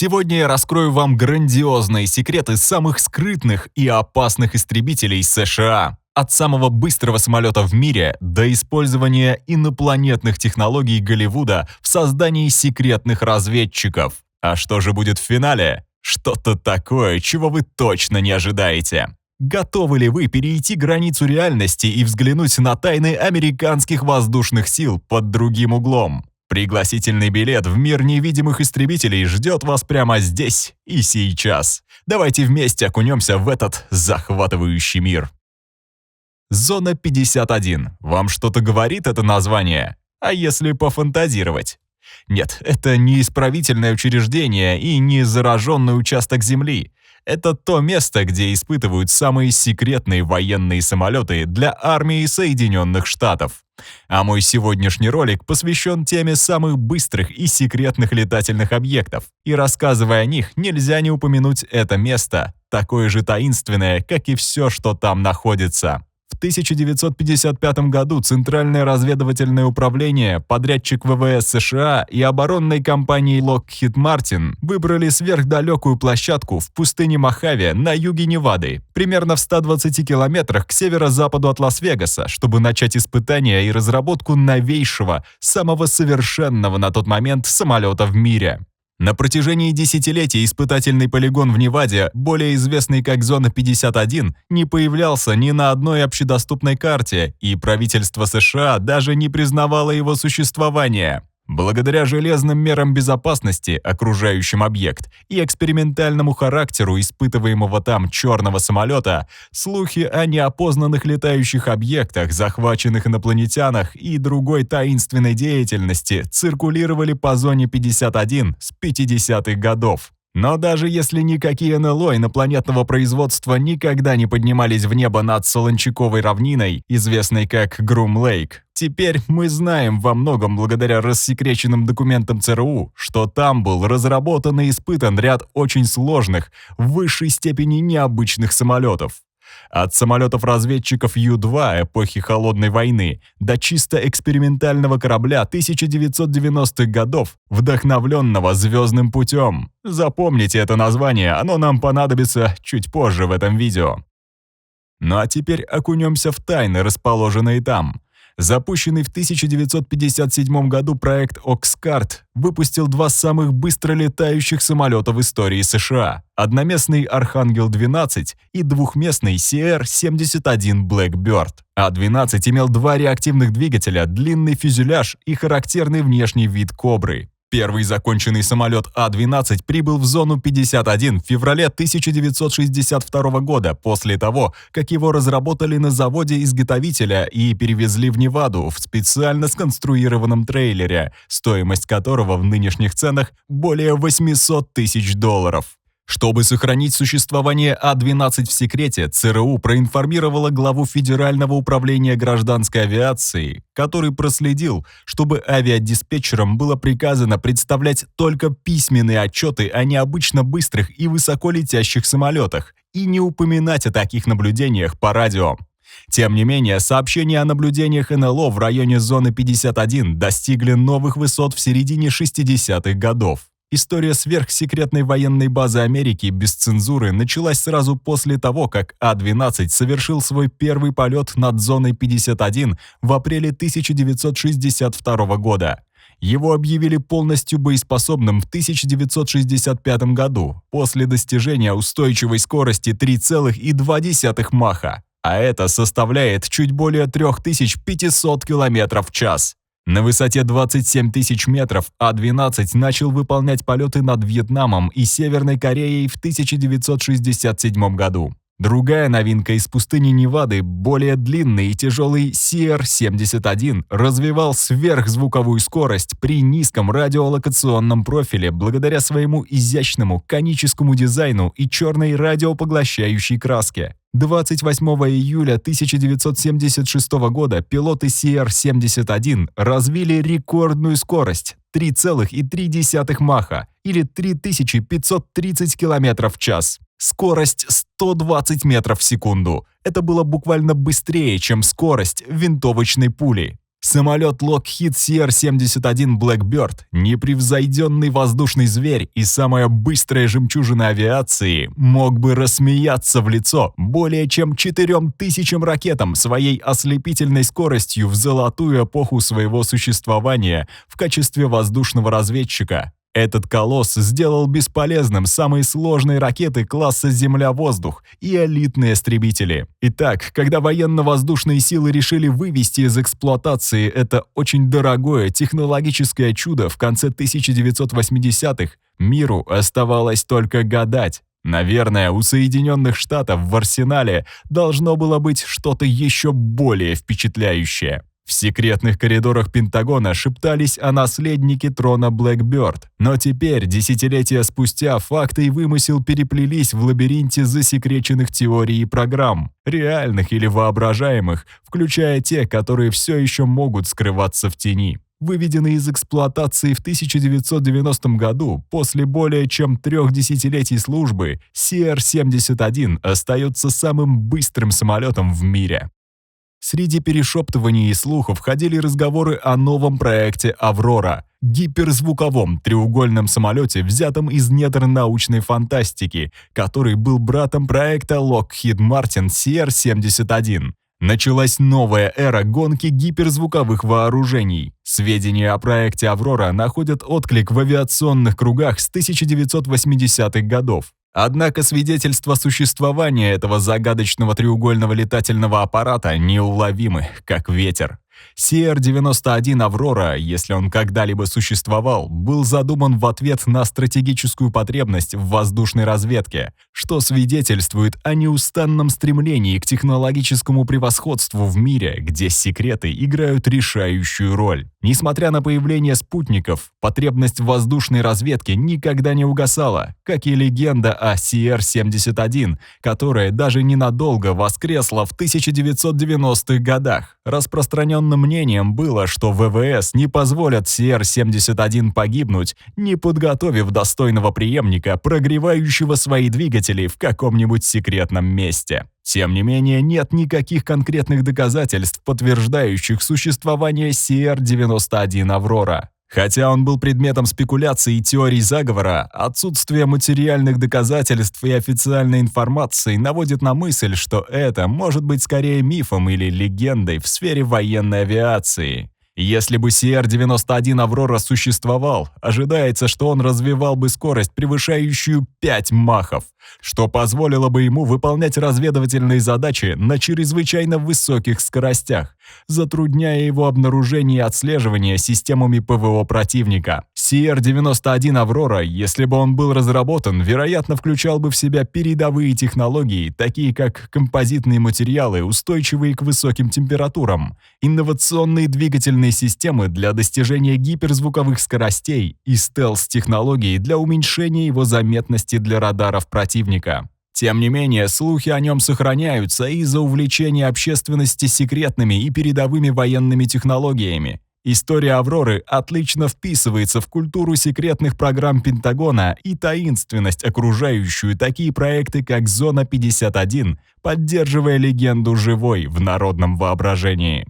Сегодня я раскрою вам грандиозные секреты самых скрытных и опасных истребителей США. От самого быстрого самолета в мире до использования инопланетных технологий Голливуда в создании секретных разведчиков. А что же будет в финале? Что-то такое, чего вы точно не ожидаете. Готовы ли вы перейти границу реальности и взглянуть на тайны американских воздушных сил под другим углом? Пригласительный билет в мир невидимых истребителей ждет вас прямо здесь и сейчас. Давайте вместе окунемся в этот захватывающий мир. Зона 51. Вам что-то говорит это название? А если пофантазировать? Нет, это не исправительное учреждение и не зараженный участок Земли. Это то место, где испытывают самые секретные военные самолеты для армии Соединенных Штатов. А мой сегодняшний ролик посвящен теме самых быстрых и секретных летательных объектов. И рассказывая о них, нельзя не упомянуть это место, такое же таинственное, как и все, что там находится. В 1955 году Центральное разведывательное управление, подрядчик ВВС США и оборонной компании Lockheed Martin выбрали сверхдалекую площадку в пустыне Мохаве на юге Невады, примерно в 120 километрах к северо-западу от Лас-Вегаса, чтобы начать испытания и разработку новейшего, самого совершенного на тот момент самолета в мире. На протяжении десятилетий испытательный полигон в Неваде, более известный как Зона 51, не появлялся ни на одной общедоступной карте, и правительство США даже не признавало его существование. Благодаря железным мерам безопасности, окружающим объект, и экспериментальному характеру испытываемого там черного самолета, слухи о неопознанных летающих объектах, захваченных инопланетянах и другой таинственной деятельности циркулировали по Зоне 51 с 50-х годов. Но даже если никакие НЛО инопланетного производства никогда не поднимались в небо над Солончаковой равниной, известной как Грум-Лейк, теперь мы знаем во многом благодаря рассекреченным документам ЦРУ, что там был разработан и испытан ряд очень сложных, в высшей степени необычных самолетов. От самолетов-разведчиков Ю-2 эпохи Холодной войны до чисто экспериментального корабля 1990-х годов, вдохновленного звездным путем. Запомните это название, оно нам понадобится чуть позже в этом видео. Ну а теперь окунемся в тайны, расположенные там. Запущенный в 1957 году проект Окскард выпустил два самых быстро летающих самолета в истории США. Одноместный Архангел-12 и двухместный CR-71 Blackbird. А-12 имел два реактивных двигателя, длинный фюзеляж и характерный внешний вид «Кобры». Первый законченный самолет А-12 прибыл в Зону 51 в феврале 1962 года, после того, как его разработали на заводе-изготовителя и перевезли в Неваду в специально сконструированном трейлере, стоимость которого в нынешних ценах более $800 тысяч. Чтобы сохранить существование А-12 в секрете, ЦРУ проинформировала главу Федерального управления гражданской авиации, который проследил, чтобы авиадиспетчерам было приказано представлять только письменные отчеты о необычно быстрых и высоколетящих самолетах и не упоминать о таких наблюдениях по радио. Тем не менее, сообщения о наблюдениях НЛО в районе Зоны 51 достигли новых высот в середине 60-х годов. История сверхсекретной военной базы Америки без цензуры началась сразу после того, как А-12 совершил свой первый полет над Зоной 51 в апреле 1962 года. Его объявили полностью боеспособным в 1965 году, после достижения устойчивой скорости 3,2 Маха, а это составляет чуть более 3500 км в час. На высоте 27 тысяч метров А-12 начал выполнять полеты над Вьетнамом и Северной Кореей в 1967 году. Другая новинка из пустыни Невады, более длинный и тяжелый CR-71, развивал сверхзвуковую скорость при низком радиолокационном профиле благодаря своему изящному коническому дизайну и черной радиопоглощающей краске. 28 июля 1976 года пилоты CR-71 развили рекордную скорость 3,3 Маха или 3530 км в час. Скорость 120 метров в секунду. Это было буквально быстрее, чем скорость винтовочной пули. Самолет Lockheed CR-71 Blackbird, непревзойденный воздушный зверь и самая быстрая жемчужина авиации, мог бы рассмеяться в лицо более чем 4000 ракетам своей ослепительной скоростью в золотую эпоху своего существования в качестве воздушного разведчика. Этот колосс сделал бесполезным самые сложные ракеты класса «Земля-воздух» и элитные истребители. Итак, когда военно-воздушные силы решили вывести из эксплуатации это очень дорогое технологическое чудо в конце 1980-х, миру оставалось только гадать. Наверное, у Соединенных Штатов в арсенале должно было быть что-то еще более впечатляющее. В секретных коридорах Пентагона шептались о наследнике трона Blackbird, но теперь, десятилетия спустя, факты и вымысел переплелись в лабиринте засекреченных теорий и программ, реальных или воображаемых, включая те, которые все еще могут скрываться в тени. Выведенный из эксплуатации в 1990 году, после более чем 3 десятилетий службы, CR-71 остается самым быстрым самолетом в мире. Среди перешептываний и слухов ходили разговоры о новом проекте «Аврора» — гиперзвуковом треугольном самолете, взятом из недр научной фантастики, который был братом проекта Lockheed Martin CR-71. Началась новая эра гонки гиперзвуковых вооружений. Сведения о проекте «Аврора» находят отклик в авиационных кругах с 1980-х годов. Однако свидетельства существования этого загадочного треугольного летательного аппарата неуловимы, как ветер. CR-91 «Аврора», если он когда-либо существовал, был задуман в ответ на стратегическую потребность в воздушной разведке, что свидетельствует о неустанном стремлении к технологическому превосходству в мире, где секреты играют решающую роль. Несмотря на появление спутников, потребность в воздушной разведке никогда не угасала, как и легенда о CR-71, которая даже ненадолго воскресла в 1990-х годах. Распространенным мнением было, что ВВС не позволят CR-71 погибнуть, не подготовив достойного преемника, прогревающего свои двигатели в каком-нибудь секретном месте. Тем не менее, нет никаких конкретных доказательств, подтверждающих существование CR-91 «Аврора». Хотя он был предметом спекуляций и теорий заговора, отсутствие материальных доказательств и официальной информации наводит на мысль, что это может быть скорее мифом или легендой в сфере военной авиации. Если бы CR-91 «Аврора» существовал, ожидается, что он развивал бы скорость, превышающую 5 махов, что позволило бы ему выполнять разведывательные задачи на чрезвычайно высоких скоростях, затрудняя его обнаружение и отслеживание системами ПВО противника. CR-91 «Аврора», если бы он был разработан, вероятно, включал бы в себя передовые технологии, такие как композитные материалы, устойчивые к высоким температурам, инновационные двигательные системы для достижения гиперзвуковых скоростей и стелс-технологии для уменьшения его заметности для радаров противника. Тем не менее, слухи о нем сохраняются из-за увлечения общественности секретными и передовыми военными технологиями. История «Авроры» отлично вписывается в культуру секретных программ Пентагона и таинственность, окружающую такие проекты, как «Зона-51», поддерживая легенду живой в народном воображении.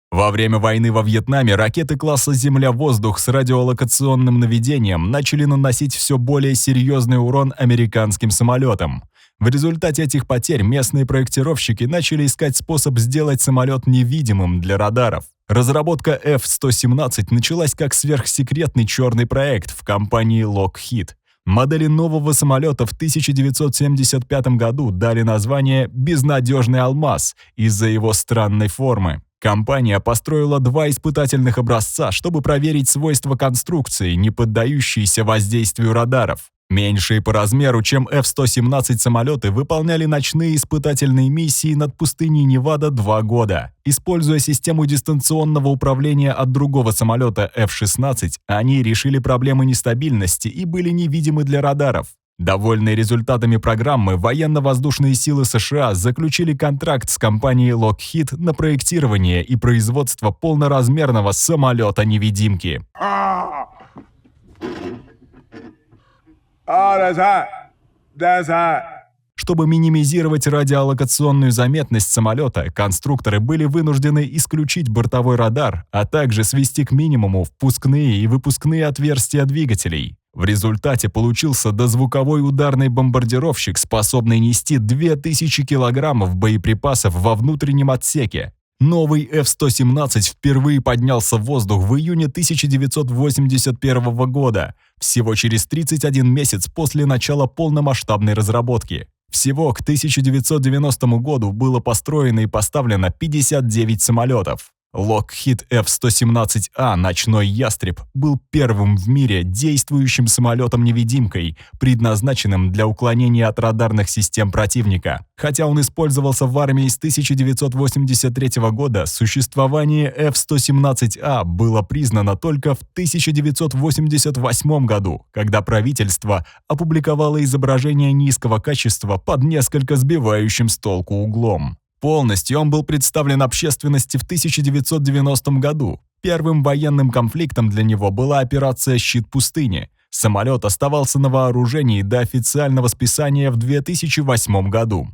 Во время войны во Вьетнаме ракеты класса «Земля-воздух» с радиолокационным наведением начали наносить все более серьезный урон американским самолетам. В результате этих потерь местные проектировщики начали искать способ сделать самолет невидимым для радаров. Разработка F-117 началась как сверхсекретный черный проект в компании Lockheed. Модели нового самолета в 1975 году дали название «Безнадежный алмаз» из-за его странной формы. Компания построила 2 испытательных образца, чтобы проверить свойства конструкции, не поддающиеся воздействию радаров. Меньшие по размеру, чем F-117 самолеты, выполняли ночные испытательные миссии над пустыней Невада 2 года. Используя систему дистанционного управления от другого самолета F-16, они решили проблемы нестабильности и были невидимы для радаров. Довольные результатами программы, военно-воздушные силы США заключили контракт с компанией Lockheed на проектирование и производство полноразмерного самолета-невидимки. Чтобы минимизировать радиолокационную заметность самолета, конструкторы были вынуждены исключить бортовой радар, а также свести к минимуму впускные и выпускные отверстия двигателей. В результате получился дозвуковой ударный бомбардировщик, способный нести 2000 килограммов боеприпасов во внутреннем отсеке. Новый F-117 впервые поднялся в воздух в июне 1981 года, всего через 31 месяц после начала полномасштабной разработки. Всего к 1990 году было построено и поставлено 59 самолетов. Lockheed F-117A «Ночной ястреб» был первым в мире действующим самолетом-невидимкой, предназначенным для уклонения от радарных систем противника. Хотя он использовался в армии с 1983 года, существование F-117A было признано только в 1988 году, когда правительство опубликовало изображение низкого качества под несколько сбивающим с толку углом. Полностью он был представлен общественности в 1990 году. Первым военным конфликтом для него была операция «Щит пустыни». Самолет оставался на вооружении до официального списания в 2008 году.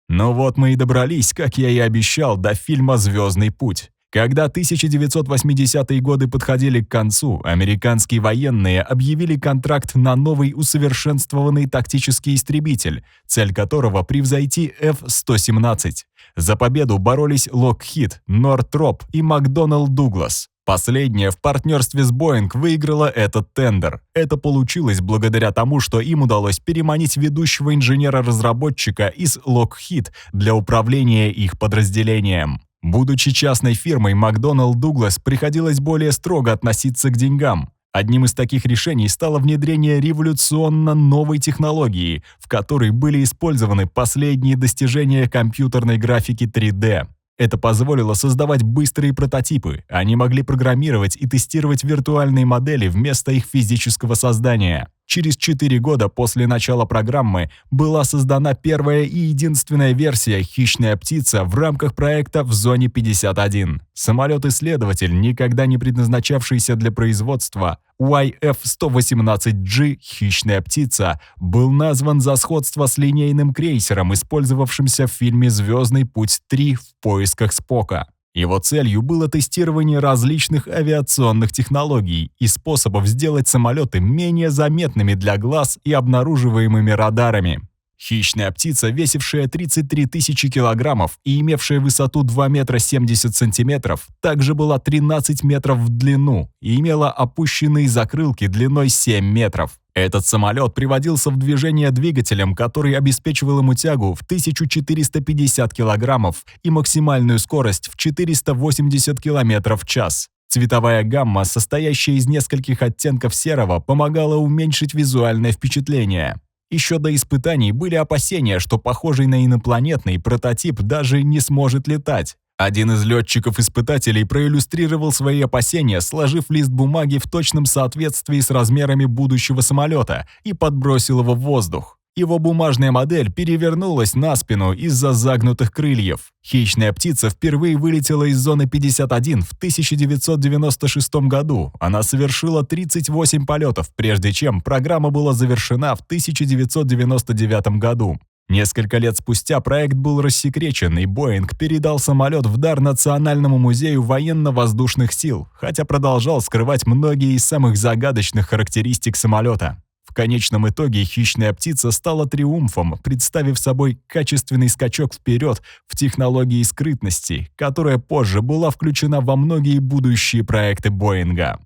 Ну вот мы и добрались, как я и обещал, до фильма «Звездный путь». Когда 1980-е годы подходили к концу, американские военные объявили контракт на новый усовершенствованный тактический истребитель, цель которого превзойти F-117. За победу боролись Lockheed, Northrop и McDonnell Douglas. Последняя в партнерстве с Boeing выиграла этот тендер. Это получилось благодаря тому, что им удалось переманить ведущего инженера-разработчика из Lockheed для управления их подразделением. Будучи частной фирмой, McDonnell Douglas приходилось более строго относиться к деньгам. Одним из таких решений стало внедрение революционно новой технологии, в которой были использованы последние достижения компьютерной графики 3D. Это позволило создавать быстрые прототипы. Они могли программировать и тестировать виртуальные модели вместо их физического создания. Через 4 года после начала программы была создана первая и единственная версия «Хищная птица» в рамках проекта «В зоне 51». Самолет-исследователь, никогда не предназначавшийся для производства, YF-118G «Хищная птица», был назван за сходство с линейным крейсером, использовавшимся в фильме «Звездный путь 3. В поисках Спока». Его целью было тестирование различных авиационных технологий и способов сделать самолеты менее заметными для глаз и обнаруживаемыми радарами. «Хищная птица», весившая 33 тысячи килограммов и имевшая высоту 2 метра 70 сантиметров, также была 13 метров в длину и имела опущенные закрылки длиной 7 метров. Этот самолет приводился в движение двигателем, который обеспечивал ему тягу в 1450 килограммов и максимальную скорость в 480 километров в час. Цветовая гамма, состоящая из нескольких оттенков серого, помогала уменьшить визуальное впечатление. Еще до испытаний были опасения, что похожий на инопланетный прототип даже не сможет летать. Один из летчиков-испытателей проиллюстрировал свои опасения, сложив лист бумаги в точном соответствии с размерами будущего самолета и подбросил его в воздух. Его бумажная модель перевернулась на спину из-за загнутых крыльев. «Хищная птица» впервые вылетела из зоны 51 в 1996 году. Она совершила 38 полетов, прежде чем программа была завершена в 1999 году. Несколько лет спустя проект был рассекречен, и Боинг передал самолет в дар Национальному музею военно-воздушных сил, хотя продолжал скрывать многие из самых загадочных характеристик самолета. В конечном итоге «Хищная птица» стала триумфом, представив собой качественный скачок вперед в технологии скрытности, которая позже была включена во многие будущие проекты Боинга.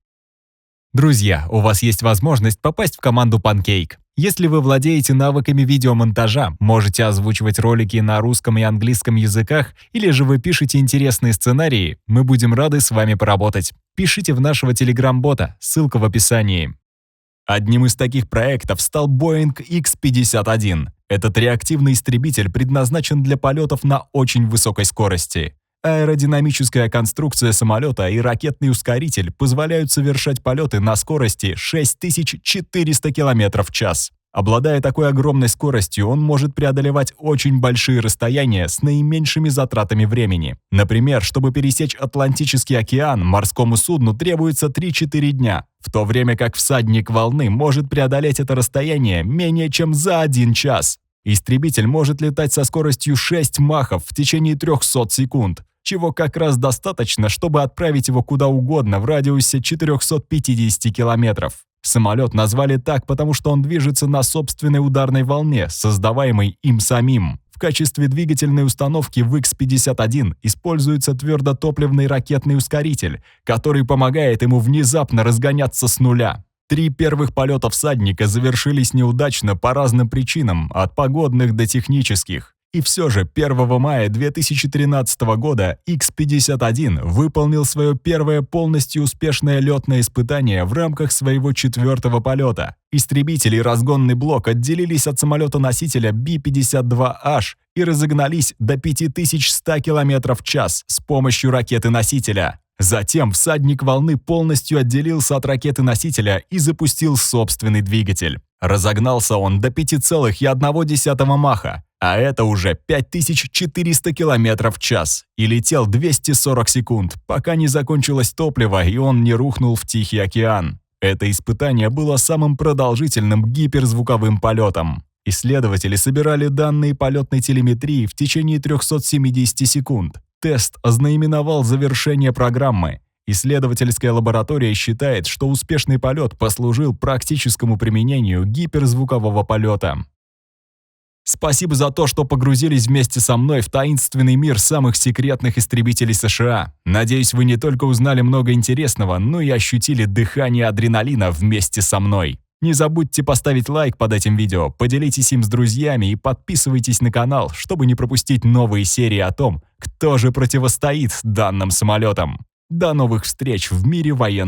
Друзья, у вас есть возможность попасть в команду Pancake. Если вы владеете навыками видеомонтажа, можете озвучивать ролики на русском и английском языках, или же вы пишете интересные сценарии, мы будем рады с вами поработать. Пишите в нашего телеграм-бота, ссылка в описании. Одним из таких проектов стал Boeing X-51. Этот реактивный истребитель предназначен для полетов на очень высокой скорости. Аэродинамическая конструкция самолета и ракетный ускоритель позволяют совершать полеты на скорости 6400 км в час. Обладая такой огромной скоростью, он может преодолевать очень большие расстояния с наименьшими затратами времени. Например, чтобы пересечь Атлантический океан, морскому судну требуется 3-4 дня, в то время как всадник волны может преодолеть это расстояние менее чем за 1 час. Истребитель может летать со скоростью 6 махов в течение 300 секунд, чего как раз достаточно, чтобы отправить его куда угодно в радиусе 450 километров. Самолет назвали так, потому что он движется на собственной ударной волне, создаваемой им самим. В качестве двигательной установки в X-51 используется твердотопливный ракетный ускоритель, который помогает ему внезапно разгоняться с нуля. 3 первых полета всадника завершились неудачно по разным причинам, от погодных до технических. И все же 1 мая 2013 года X-51 выполнил свое первое полностью успешное летное испытание в рамках своего 4-го полета. Истребитель и разгонный блок отделились от самолета-носителя B-52H и разогнались до 5100 км в час с помощью ракеты-носителя. Затем всадник волны полностью отделился от ракеты-носителя и запустил собственный двигатель. Разогнался он до 5,1 маха, а это уже 5400 км в час, и летел 240 секунд, пока не закончилось топливо и он не рухнул в Тихий океан. Это испытание было самым продолжительным гиперзвуковым полетом. Исследователи собирали данные полетной телеметрии в течение 370 секунд. Тест ознаменовал завершение программы. Исследовательская лаборатория считает, что успешный полет послужил практическому применению гиперзвукового полета. Спасибо за то, что погрузились вместе со мной в таинственный мир самых секретных истребителей США. Надеюсь, вы не только узнали много интересного, но и ощутили дыхание адреналина вместе со мной. Не забудьте поставить лайк под этим видео, поделитесь им с друзьями и подписывайтесь на канал, чтобы не пропустить новые серии о том, кто же противостоит данным самолетам. До новых встреч в мире военной